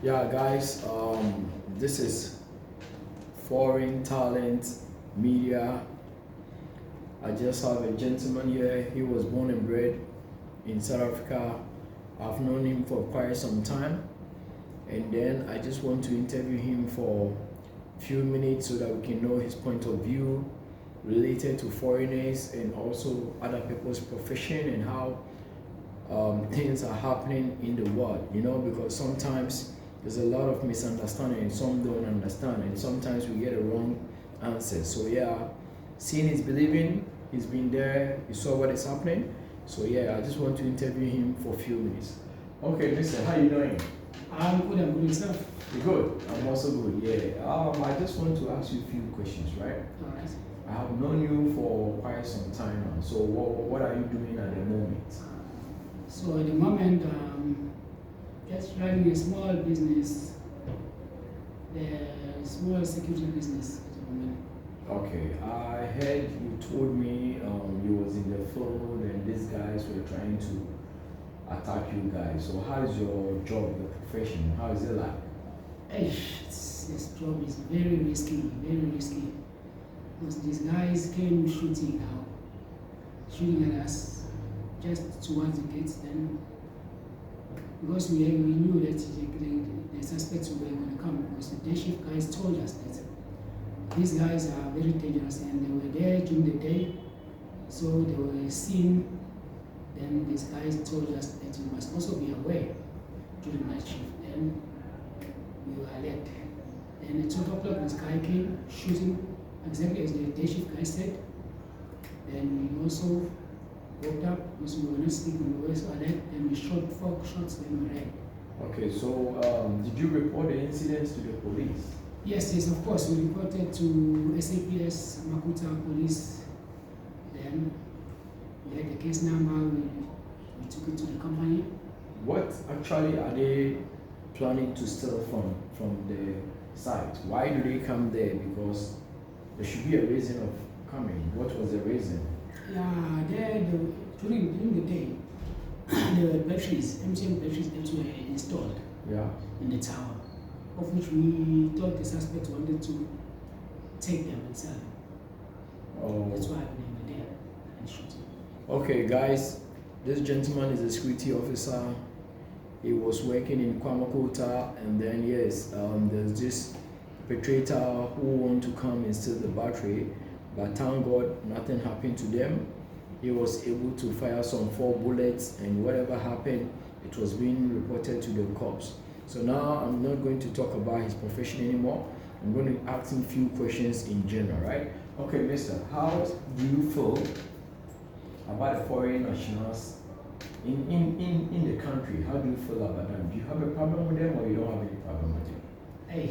Yeah, guys, this is Foreign Talent Media. I just have a gentleman here. He was born and bred in South Africa. I've known him for quite some time, and then I just want to interview him for a few minutes so that we can know his point of view related to foreigners and also other people's profession and how things are happening in the world, because sometimes there's a lot of misunderstanding and some don't understand, and sometimes we get a wrong answer. So, yeah, seeing is believing. He's been there, he saw what is happening. So, yeah, I just want to interview him for a few minutes. Okay, listen, how you doing? I'm good yourself. You good? I'm also good, yeah. I just want to ask you a few questions, right? Alright. I have known you for quite some time now. So, what are you doing at the moment? So at the moment, just running a small business, the small security business at the moment. Okay, I heard you told me you was in the field and these guys were trying to attack you guys. So how is your job, your profession? How is it like? This job is very risky, very risky. Because these guys came shooting at us just towards the gates. Then, because we knew that the suspects were going to come, because the day shift guys told us that these guys are very dangerous and they were there during the day, so they were seen. Then these guys told us that you must also be aware during night shift. Then we were alert. Then at 12 o'clock this guy came shooting exactly as the day shift guy said. Then we also woke up because we were not sleeping, we were so alert. Then we shot 4 shots, then we ran. Okay, so did you report the incidents to the police? Yes, of course. We reported to SAPS, Makuta Police. Then we had the case number, we took it to the company. What actually are they planning to steal from the site? Why do they come there? Because there should be a reason of coming. What was the reason? Yeah, during the day, the batteries, MTN batteries that were installed in the tower, of which we thought the suspect wanted to take them and sell them. Oh. That's why they were there and shooting. Okay, guys, this gentleman is a security officer. He was working in Kwamakota, and then yes, there's this perpetrator who want to come and steal the battery, but thank God nothing happened to them. He was able to fire some 4 bullets, and whatever happened, it was being reported to the cops. So now I'm not going to talk about his profession anymore. I'm going to ask him a few questions in general, right? Okay, mister, how do you feel about the foreign nationals in the country? How do you feel about them? Do you have a problem with them or you don't have any problem with them?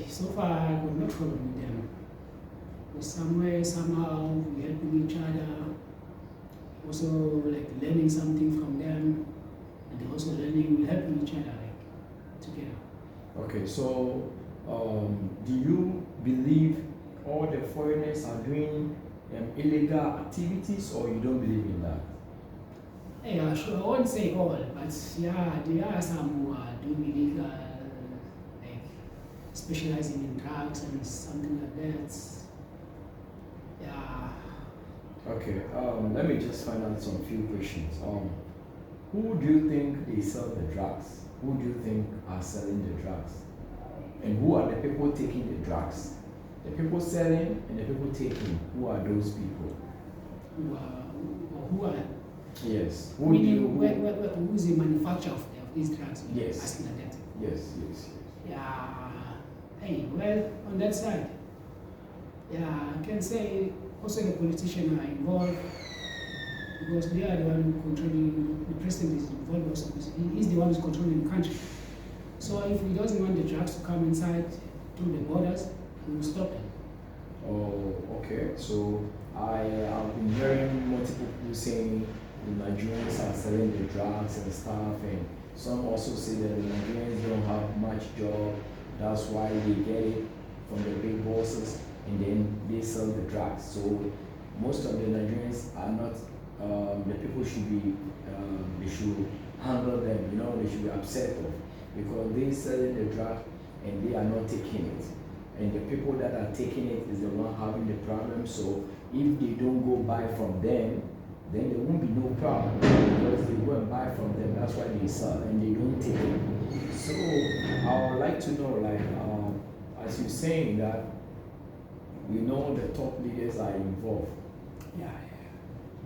So far I got no problem with them. But somewhere, somehow, we helping each other. Also, like learning something from them, and they also learning, we helping each other, like together. Okay, so do you believe all the foreigners are doing illegal activities, or you don't believe in that? Sure, I won't say all, but yeah, there are some who are doing illegal, like specializing in drugs and something like that. Yeah. Okay, let me just find out some few questions. Who do you think they sell the drugs? Who do you think are selling the drugs? And who are the people taking the drugs? The people selling and the people taking, who are those people? Who are? Yes. Who's the manufacturer of these drugs? Yes. Asking like that. Yes. Yeah. Well, on that side, yeah, I can say also the politicians are involved, because they are the one who controlling, the president is involved also, because he's the one who's controlling the country. So if he doesn't want the drugs to come inside through the borders, he will stop them. Oh, okay. So I've been hearing multiple people saying the Nigerians are selling the drugs and stuff, and some also say that the Nigerians don't have much job, that's why they get it from the big bosses, and then they sell the drugs. So most of the Nigerians are not, the people should be, they should handle them, they should be upset of. because they selling the drug and they are not taking it. And the people that are taking it is the one having the problem. So if they don't go buy from them, then there won't be no problem because they go and buy from them. That's why they sell and they don't take it. So I would like to know, like, as you're saying that, we know the top leaders are involved. Yeah.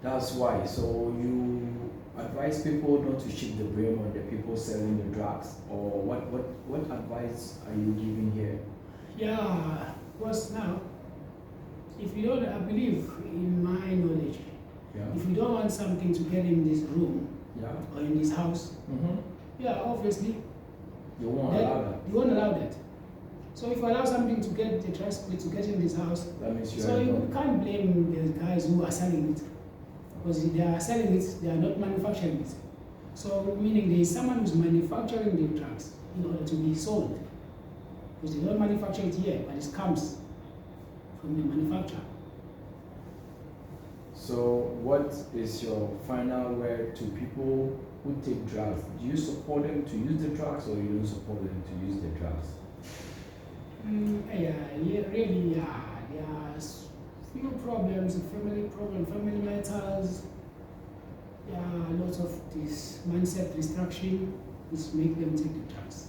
That's why. So you advise people not to shift the blame on the people selling the drugs, or what advice are you giving here? Yeah, because now, if you don't, I believe in my knowledge, Yeah. if you don't want something to get in this room Yeah. or in this house, yeah, obviously, You won't allow that. you won't allow that. So if you allow something to get the trust to get in this house, That means you so are you involved. can't blame the guys who are selling it, because if they are selling it, they are not manufacturing it. So meaning there is someone who's manufacturing the drugs in order to be sold, because they don't manufacture it here, but it comes from the manufacturer. So what is your final word to people who take drugs? Do you support them to use the drugs, or you don't support them to use the drugs? Really, there are few problems, family matters. Lots of this mindset restriction which make them take the drugs.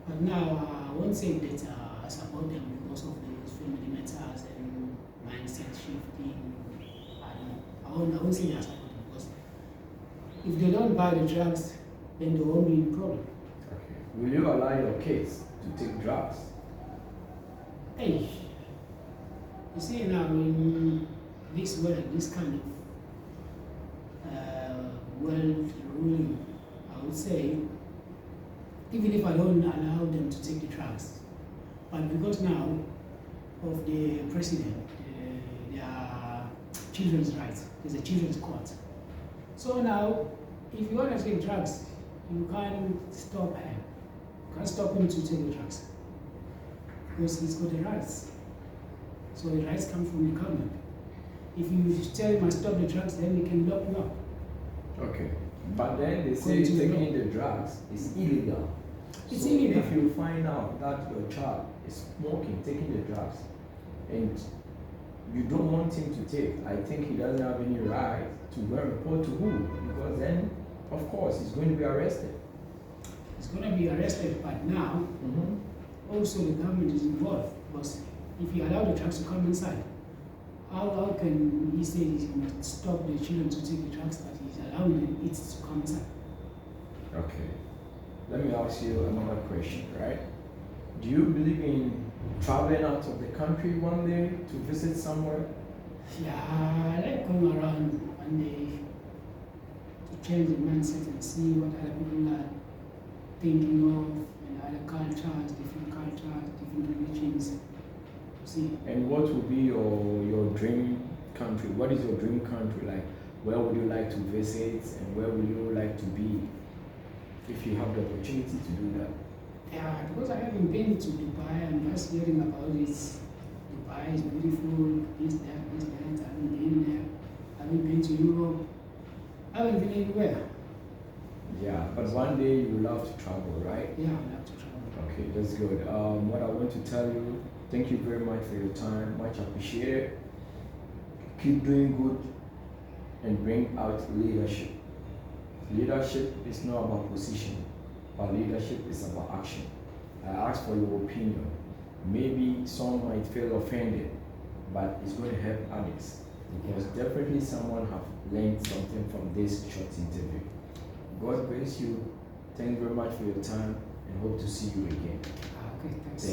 But now I won't say that I support them because of these family matters and mindset shifting. I won't say that I support them, because if they don't buy the drugs, then there won't be any problem. Okay. Will you allow your kids to take drugs? Hey, you see now in this world, this kind of world ruling, I would say, even if I don't allow them to take the drugs, but because now of the president, there are children's rights, there's a children's court. So now, if you want to take drugs, you can't stop him. You can't stop him to take the drugs, because he's got the rights. So the rights come from the government. If you tell him I stop the drugs, then they can lock you up. Okay. But then they say taking the drugs is illegal. It's so illegal. If you find out that your child is smoking, taking the drugs, and you don't want him to take, I think he doesn't have any right to go and report to who, because then, of course, he's going to be arrested. He's going to be arrested, but now also the government is involved, because if you allow the drugs to come inside, how can he say he must stop the children to take the drugs, but he's allowing it to come inside? Okay. Let me ask you another question, right? Do you believe in traveling out of the country one day to visit somewhere? Yeah, I like going around one day to change the mindset and see what other people are thinking of, and other cultures, different religions. See. And what would be your dream country? What is your dream country? Like, where would you like to visit, and where would you like to be if you have the opportunity to do that? Yeah, because I haven't been to Dubai, I'm just hearing about it. Dubai is beautiful, this, that, I haven't been there. I haven't been to Europe. I haven't been anywhere. Yeah, but one day you will love to travel, right? Yeah, I love to travel. Okay, that's good. What I want to tell you, thank you very much for your time, much appreciated. Keep doing good and bring out leadership. Leadership is not about position, but leadership is about action. I ask for your opinion. Maybe some might feel offended, but it's going to help others, because definitely someone have learned something from this short interview. God bless you. Thank you very much for your time, and hope to see you again. Okay, thanks.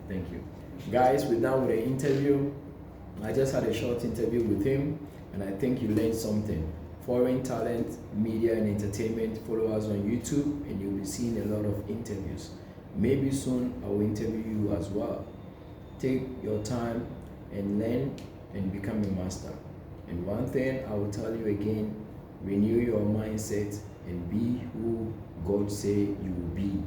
Thank you. Guys, we're done with the interview. I just had a short interview with him, and I think you learned something. Foreign talent, media and entertainment. Follow us on YouTube, and you'll be seeing a lot of interviews. Maybe soon I will interview you as well. Take your time and learn and become a master. And one thing I will tell you again, renew your mindset and be who God say you will be.